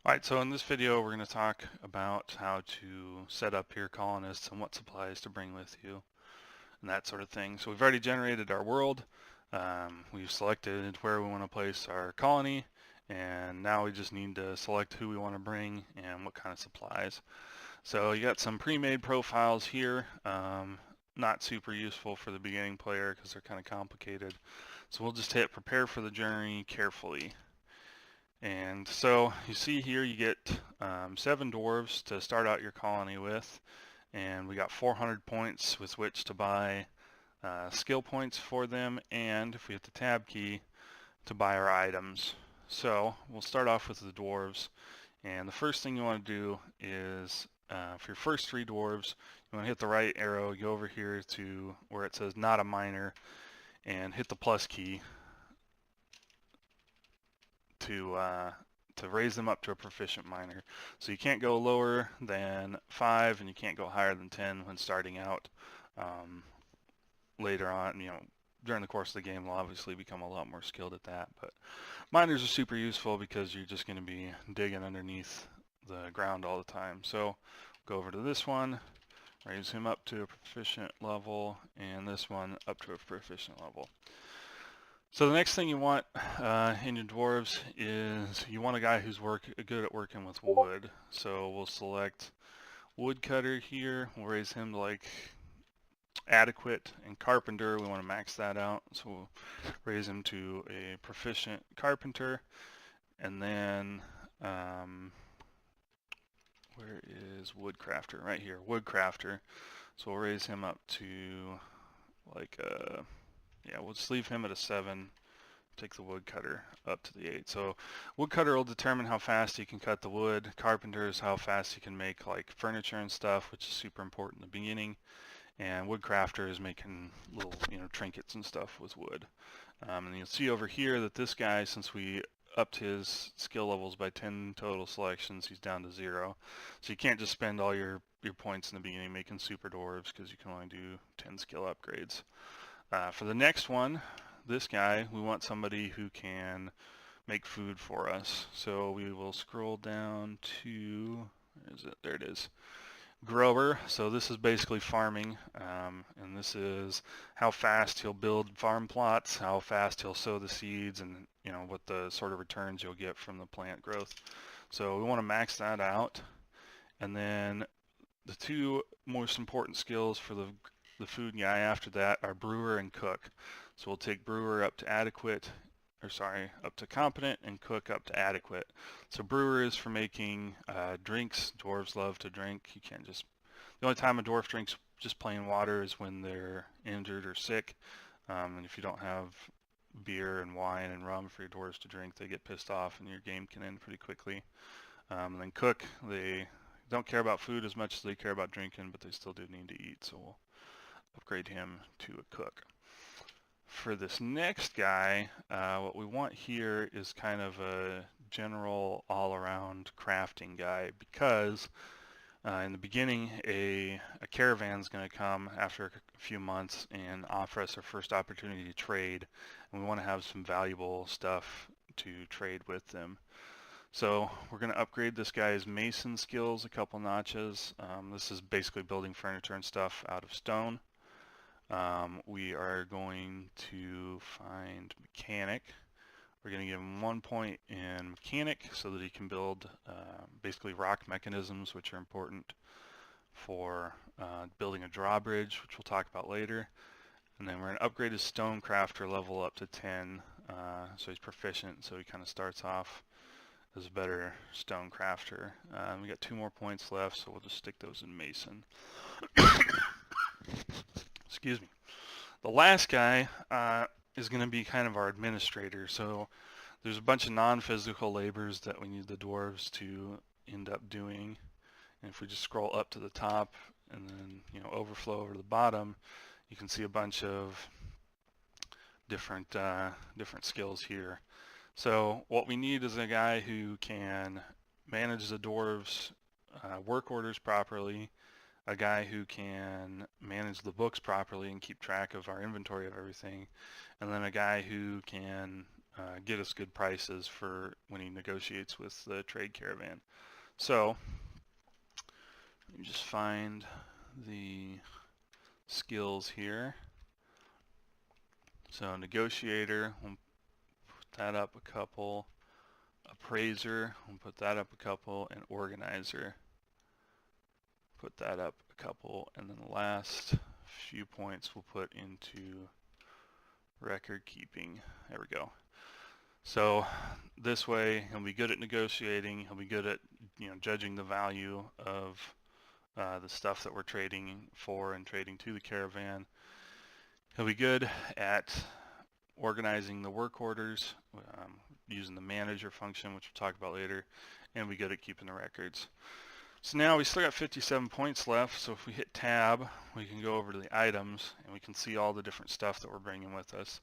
Alright, so in this video we're going to talk about how to set up your colonists and what supplies to bring with you and that sort of thing. So we've already generated our world, we've selected where we want to place our colony, and now we just need to select who we want to bring and what kind of supplies. So you got some pre-made profiles here, not super useful for the beginning player because they're kind of complicated. So we'll just hit prepare for the journey carefully. And so you see here you get 7 dwarves to start out your colony with, and we got 400 points with which to buy skill points for them, and if we hit the tab key, to buy our items. So we'll start off with the dwarves, and the first thing you want to do is for your first 3 dwarves, you want to hit the right arrow, go over here to where it says not a miner, and hit the plus key to raise them up to a proficient miner. So you can't go lower than 5 and you can't go higher than 10 when starting out. Later on, during the course of the game, we'll obviously become a lot more skilled at that. But miners are super useful because you're just going to be digging underneath the ground all the time. So go over to this one, raise him up to a proficient level, and this one up to a proficient level. So the next thing you want in your dwarves is you want a guy who's good at working with wood. So we'll select woodcutter here. We'll raise him to like adequate, and carpenter, we want to max that out. So we'll raise him to a proficient carpenter. And then where is woodcrafter? Right here, woodcrafter. So we'll raise him up to like yeah, we'll just leave him at a 7, take the woodcutter up to the 8. So woodcutter will determine how fast you can cut the wood. Carpenter is how fast you can make like furniture and stuff, which is super important in the beginning. And woodcrafter is making little, trinkets and stuff with wood. And you'll see over here that this guy, since we upped his skill levels by 10 total selections, he's down to 0. So you can't just spend all your points in the beginning making super dwarves because you can only do 10 skill upgrades. For the next one, this guy, we want somebody who can make food for us. So we will scroll down to, where is it? There it is. Grower. So this is basically farming, and this is how fast he'll build farm plots, how fast he'll sow the seeds, and what the sort of returns you'll get from the plant growth. So we want to max that out. And then the 2 most important skills for the food guy after that are brewer and cook. So we'll take brewer up to adequate, up to competent, and cook up to adequate. So brewer is for making drinks. Dwarves love to drink. You can't just, the only time a dwarf drinks just plain water is when they're injured or sick. And if you don't have beer and wine and rum for your dwarves to drink, they get pissed off and your game can end pretty quickly. And then cook, they don't care about food as much as they care about drinking, but they still do need to eat. So we'll upgrade him to a cook. For this next guy, what we want here is kind of a general all-around crafting guy, because in the beginning a caravan's going to come after a few months and offer us our first opportunity to trade, and we want to have some valuable stuff to trade with them. So we're going to upgrade this guy's mason skills a couple notches. This is basically building furniture and stuff out of stone. We are going to find mechanic. We're going to give him 1 point in mechanic so that he can build basically rock mechanisms, which are important for building a drawbridge, which we'll talk about later. And then we're going to upgrade his stonecrafter level up to 10, so he's proficient, so he kind of starts off as a better stonecrafter. We got 2 more points left, so we'll just stick those in mason. Excuse me. The last guy is going to be kind of our administrator. So there's a bunch of non-physical labors that we need the dwarves to end up doing. And if we just scroll up to the top and then overflow over to the bottom, you can see a bunch of different skills here. So what we need is a guy who can manage the dwarves' work orders properly, a guy who can manage the books properly and keep track of our inventory of everything, and then a guy who can get us good prices for when he negotiates with the trade caravan. So let me just find the skills here. So negotiator, we'll put that up a couple. Appraiser, we'll put that up a couple. And organizer, put that up a couple. And then the last few points we'll put into record keeping. There we go. So this way he'll be good at negotiating. He'll be good at judging the value of the stuff that we're trading for and trading to the caravan. He'll be good at organizing the work orders, using the manager function, which we'll talk about later, and he'll be good at keeping the records. So now we still got 57 points left, so if we hit tab, we can go over to the items, and we can see all the different stuff that we're bringing with us.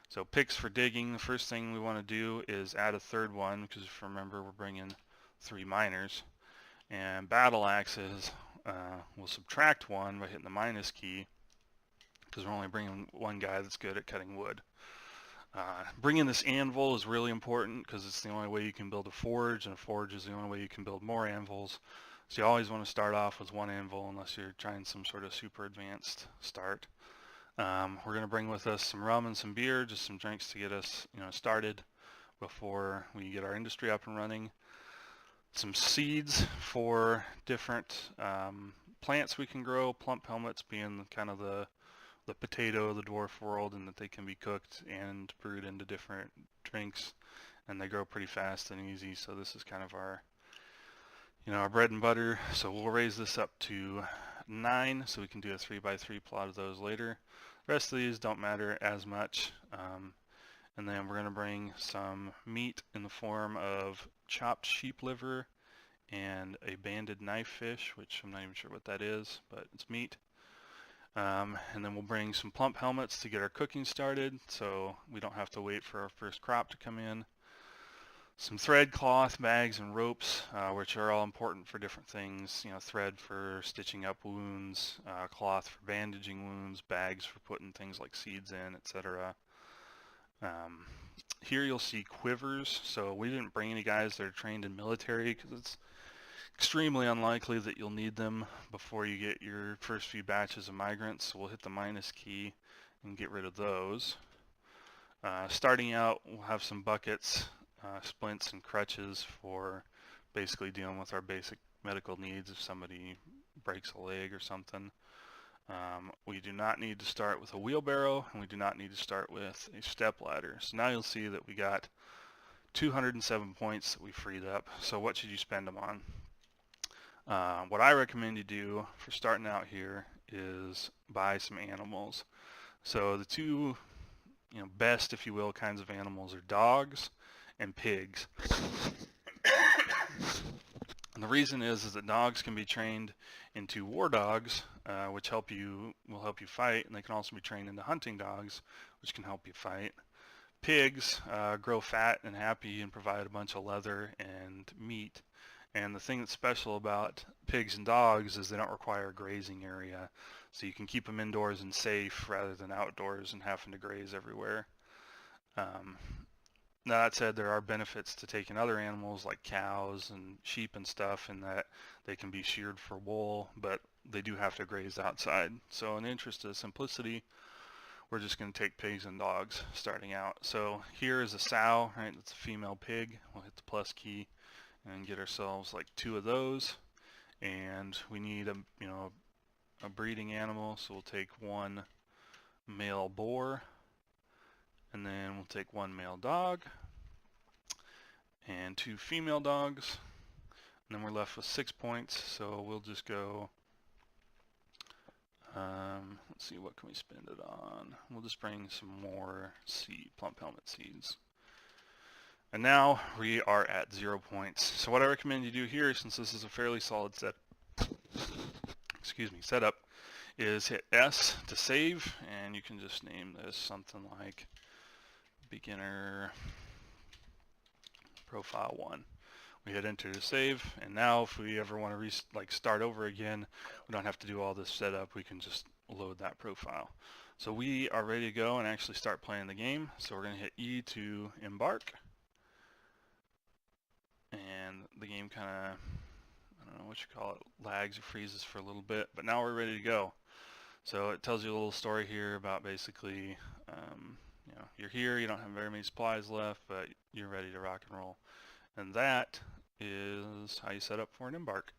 So picks for digging, the first thing we want to do is add a third one, because if you remember, we're bringing 3 miners. And battle axes, we'll subtract 1 by hitting the minus key, because we're only bringing 1 guy that's good at cutting wood. Bringing this anvil is really important, because it's the only way you can build a forge, and a forge is the only way you can build more anvils. So you always want to start off with 1 anvil unless you're trying some sort of super advanced start. We're going to bring with us some rum and some beer, just some drinks to get us started before we get our industry up and running. Some seeds for different plants we can grow, plump helmets being kind of the potato of the dwarf world, and that they can be cooked and brewed into different drinks, and they grow pretty fast and easy. So this is kind of our our bread and butter. So we'll raise this up to 9 so we can do a 3x3 plot of those later. The rest of these don't matter as much. And then we're going to bring some meat in the form of chopped sheep liver and a banded knife fish, which I'm not even sure what that is, but it's meat. And then we'll bring some plump helmets to get our cooking started, so we don't have to wait for our first crop to come in. Some thread, cloth, bags, and ropes, which are all important for different things. Thread for stitching up wounds, cloth for bandaging wounds, bags for putting things like seeds in, etc. Here you'll see quivers. So we didn't bring any guys that are trained in military, because it's extremely unlikely that you'll need them before you get your first few batches of migrants. So we'll hit the minus key and get rid of those. Starting out, we'll have some buckets, splints, and crutches for basically dealing with our basic medical needs if somebody breaks a leg or something. We do not need to start with a wheelbarrow, and we do not need to start with a step ladder. So now you'll see that we got 207 points that we freed up. So what should you spend them on? What I recommend you do for starting out here is buy some animals. So the two best, if you will, kinds of animals are dogs and pigs. And the reason is that dogs can be trained into war dogs, which will help you fight, and they can also be trained into hunting dogs, which can help you fight. Pigs grow fat and happy and provide a bunch of leather and meat. And the thing that's special about pigs and dogs is they don't require a grazing area, so you can keep them indoors and safe rather than outdoors and having to graze everywhere. Now that said, there are benefits to taking other animals like cows and sheep and stuff, in that they can be sheared for wool, but they do have to graze outside. So in the interest of simplicity, we're just going to take pigs and dogs starting out. So here is a sow, right? It's a female pig. We'll hit the plus key and get ourselves like 2 of those. And we need a breeding animal, so we'll take 1 male boar, and then we'll take 1 male dog and 2 female dogs, and then we're left with 6 points. So we'll just go, let's see, what can we spend it on? We'll just bring some more plump helmet seeds. And now we are at 0 points. So what I recommend you do here, since this is a fairly solid setup, is hit S to save, and you can just name this something like beginner profile 1. We hit enter to save, and now if we ever want to start over again, we don't have to do all this setup. We can just load that profile. So we are ready to go and actually start playing the game. So we're going to hit E to embark. And the game kind of, I don't know what you call it, lags or freezes for a little bit. But now we're ready to go. So it tells you a little story here about basically, you know, you're here, you don't have very many supplies left, but you're ready to rock and roll. And that is how you set up for an embark.